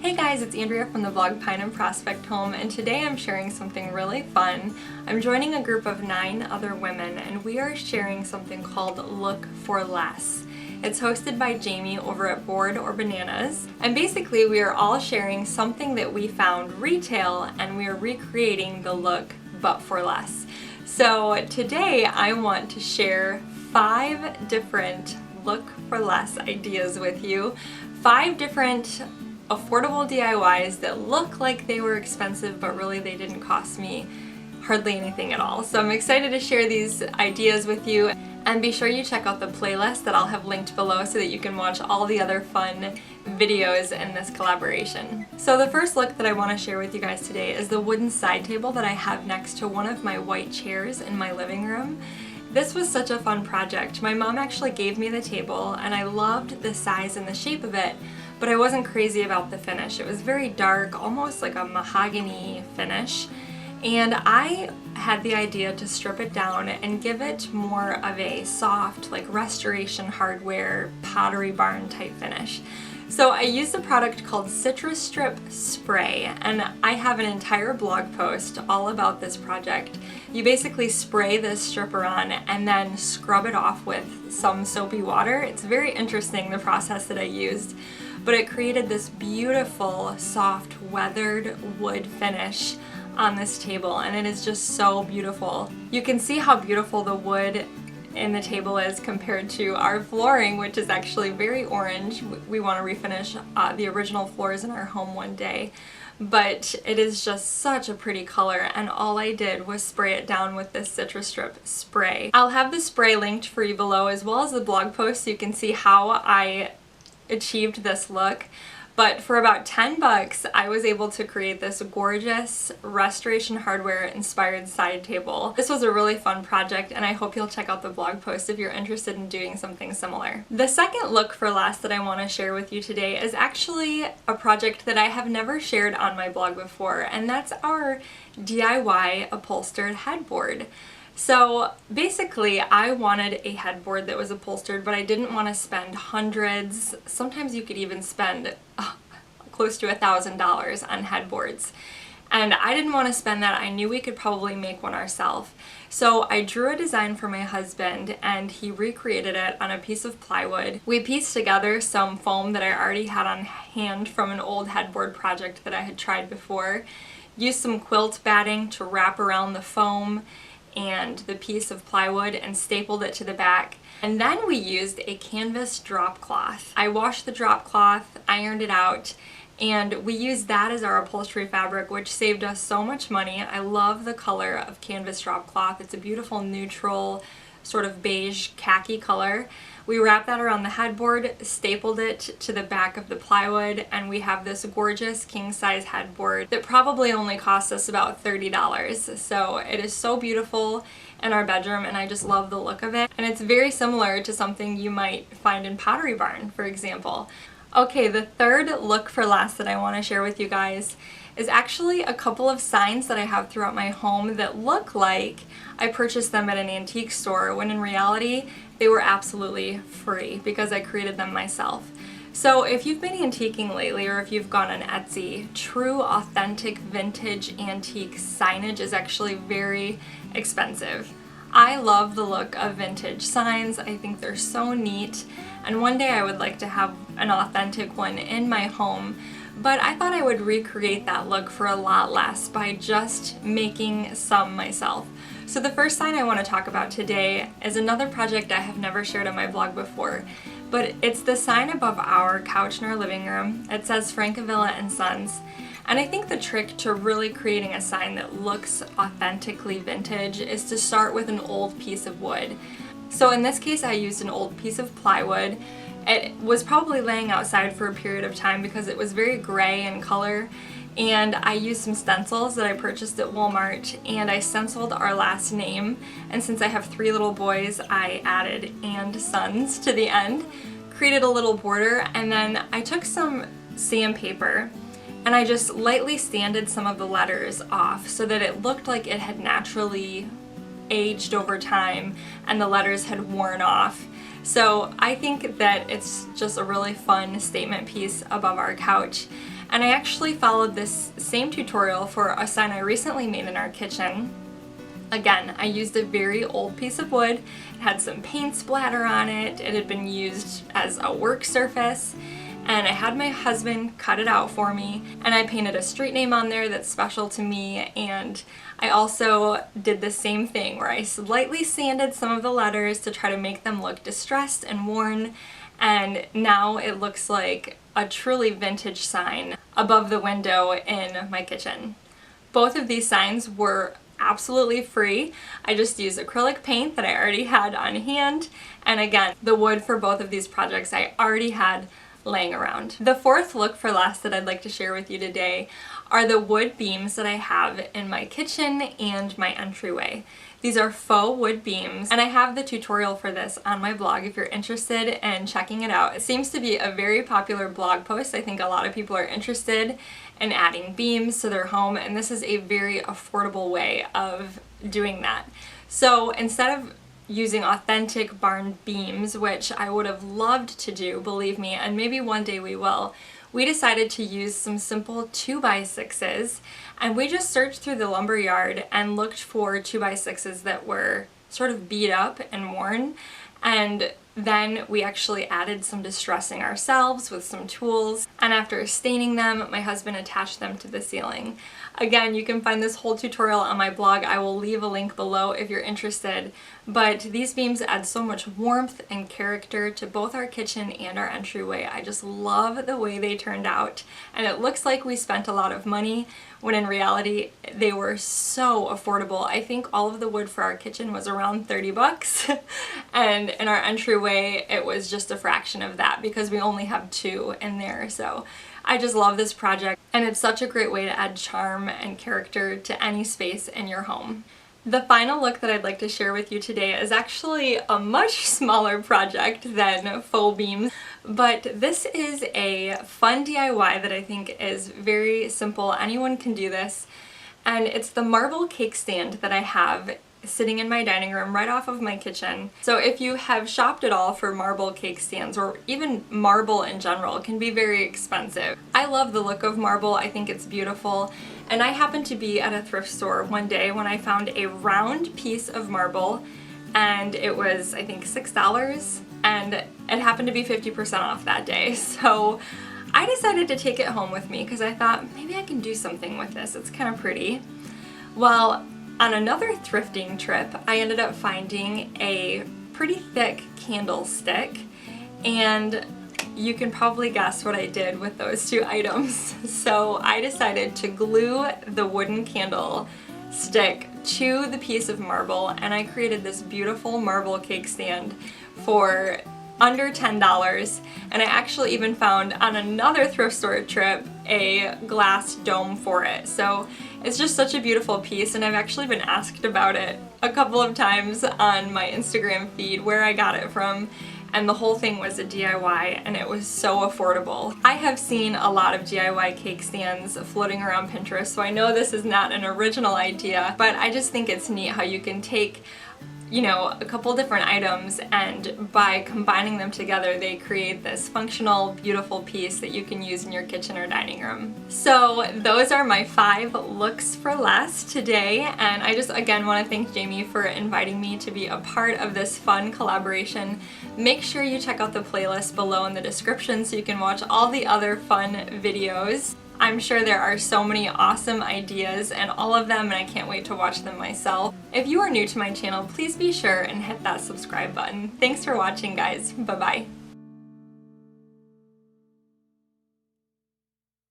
Hey guys, it's Andrea from the blog Pine and Prospect Home, and today I'm sharing something really fun. I'm joining a group of 9 other women and we are sharing something called Look for Less. It's hosted by Jamie over at Board or Bananas, and basically we are all sharing something that we found retail and we are recreating the look but for less. So today I want to share 5 different look for less ideas with you. 5 different affordable DIYs that look like they were expensive, but really they didn't cost me hardly anything at all. So I'm excited to share these ideas with you, and be sure you check out the playlist that I'll have linked below so that you can watch all the other fun videos in this collaboration. So the first look that I want to share with you guys today is the wooden side table that I have next to one of my white chairs in my living room. This was such a fun project. My mom actually gave me the table and I loved the size and the shape of it, but I wasn't crazy about the finish. It was very dark, almost like a mahogany finish, and I had the idea to strip it down and give it more of a soft, like restoration hardware, pottery barn type finish. So I used a product called Citristrip Spray, and I have an entire blog post all about this project. You basically spray this stripper on and then scrub it off with some soapy water. It's very interesting, the process that I used, but it created this beautiful, soft, weathered wood finish on this table, and it is just so beautiful. You can see how beautiful the wood in the table is compared to our flooring, which is actually very orange. We want to refinish the original floors in our home one day, but it is just such a pretty color, and all I did was spray it down with this Citristrip spray. I'll have the spray linked for you below, as well as the blog post, so you can see how I achieved this look. But for about 10 bucks, I was able to create this gorgeous restoration hardware inspired side table. This was a really fun project, and I hope you'll check out the blog post if you're interested in doing something similar. The second look for less that I want to share with you today is actually a project that I have never shared on my blog before, and that's our DIY upholstered headboard. So basically I wanted a headboard that was upholstered, but I didn't want to spend hundreds, sometimes you could even spend close to $1,000 on headboards. And I didn't want to spend that. I knew we could probably make one ourselves. So I drew a design for my husband and he recreated it on a piece of plywood. We pieced together some foam that I already had on hand from an old headboard project that I had tried before, used some quilt batting to wrap around the foam and the piece of plywood and stapled it to the back. And then we used a canvas drop cloth. I washed the drop cloth, ironed it out, and we used that as our upholstery fabric, which saved us so much money. I love the color of canvas drop cloth. It's a beautiful neutral sort of beige khaki color. We wrapped that around the headboard, stapled it to the back of the plywood, and we have this gorgeous king-size headboard that probably only cost us about $30. So it is so beautiful in our bedroom, and I just love the look of it. And it's very similar to something you might find in Pottery Barn, for example. Okay, the third look for less that I want to share with you guys is actually a couple of signs that I have throughout my home that look like I purchased them at an antique store, when in reality they were absolutely free because I created them myself. So if you've been antiquing lately, or if you've gone on Etsy, true authentic vintage antique signage is actually very expensive. I love the look of vintage signs. I think they're so neat, and one day I would like to have an authentic one in my home, but I thought I would recreate that look for a lot less by just making some myself. So the first sign I want to talk about today is another project I have never shared on my blog before, but it's the sign above our couch in our living room. It says Francavilla and Sons. And I think the trick to really creating a sign that looks authentically vintage is to start with an old piece of wood. So in this case I used an old piece of plywood. It was probably laying outside for a period of time because it was very gray in color, and I used some stencils that I purchased at Walmart, and I stenciled our last name, and since I have 3 little boys I added "and sons" to the end, created a little border, and then I took some sandpaper and I just lightly sanded some of the letters off so that it looked like it had naturally aged over time and the letters had worn off. So I think that it's just a really fun statement piece above our couch. And I actually followed this same tutorial for a sign I recently made in our kitchen. Again, I used a very old piece of wood. It had some paint splatter on it. It had been used as a work surface. And I had my husband cut it out for me, and I painted a street name on there that's special to me, and I also did the same thing where I slightly sanded some of the letters to try to make them look distressed and worn, and now it looks like a truly vintage sign above the window in my kitchen. Both of these signs were absolutely free. I just used acrylic paint that I already had on hand, and again, the wood for both of these projects I already had laying around. The fourth look for less that I'd like to share with you today are the wood beams that I have in my kitchen and my entryway. These are faux wood beams, and I have the tutorial for this on my blog if you're interested in checking it out. It seems to be a very popular blog post. I think a lot of people are interested in adding beams to their home, and this is a very affordable way of doing that. So instead of using authentic barn beams, which I would have loved to do, believe me, and maybe one day we will, we decided to use some simple 2x6s, and we just searched through the lumber yard and looked for 2x6s that were sort of beat up and worn, and then we actually added some distressing ourselves with some tools, and after staining them, my husband attached them to the ceiling. Again, you can find this whole tutorial on my blog. I will leave a link below if you're interested, but these beams add so much warmth and character to both our kitchen and our entryway. I just love the way they turned out, and it looks like we spent a lot of money when in reality they were so affordable. I think all of the wood for our kitchen was around 30 bucks and in our entryway it was just a fraction of that because we only have two in there. So I just love this project, and it's such a great way to add charm and character to any space in your home. The final look that I'd like to share with you today is actually a much smaller project than faux beams, but this is a fun DIY that I think is very simple. Anyone can do this, and it's the marble cake stand that I have sitting in my dining room right off of my kitchen. So if you have shopped at all for marble cake stands, or even marble in general, it can be very expensive. I love the look of marble. I think it's beautiful. And I happened to be at a thrift store one day when I found a round piece of marble, and it was, I think, $6, and it happened to be 50% off that day. So I decided to take it home with me because I thought maybe I can do something with this. It's kind of pretty. Well, on another thrifting trip, I ended up finding a pretty thick candlestick, and you can probably guess what I did with those two items. So I decided to glue the wooden candlestick to the piece of marble, and I created this beautiful marble cake stand for under $10, and I actually even found on another thrift store trip a glass dome for it. So it's just such a beautiful piece, and I've actually been asked about it a couple of times on my Instagram feed where I got it from, and the whole thing was a DIY, and it was so affordable. I have seen a lot of DIY cake stands floating around Pinterest, so I know this is not an original idea, but I just think it's neat how you can take, you know, a couple different items, and by combining them together they create this functional, beautiful piece that you can use in your kitchen or dining room. So those are my 5 looks for less today, and I just again want to thank Jamie for inviting me to be a part of this fun collaboration. Make sure you check out the playlist below in the description so you can watch all the other fun videos. I'm sure there are so many awesome ideas and all of them, and I can't wait to watch them myself. If you are new to my channel, please be sure and hit that subscribe button. Thanks for watching, guys. Bye-bye.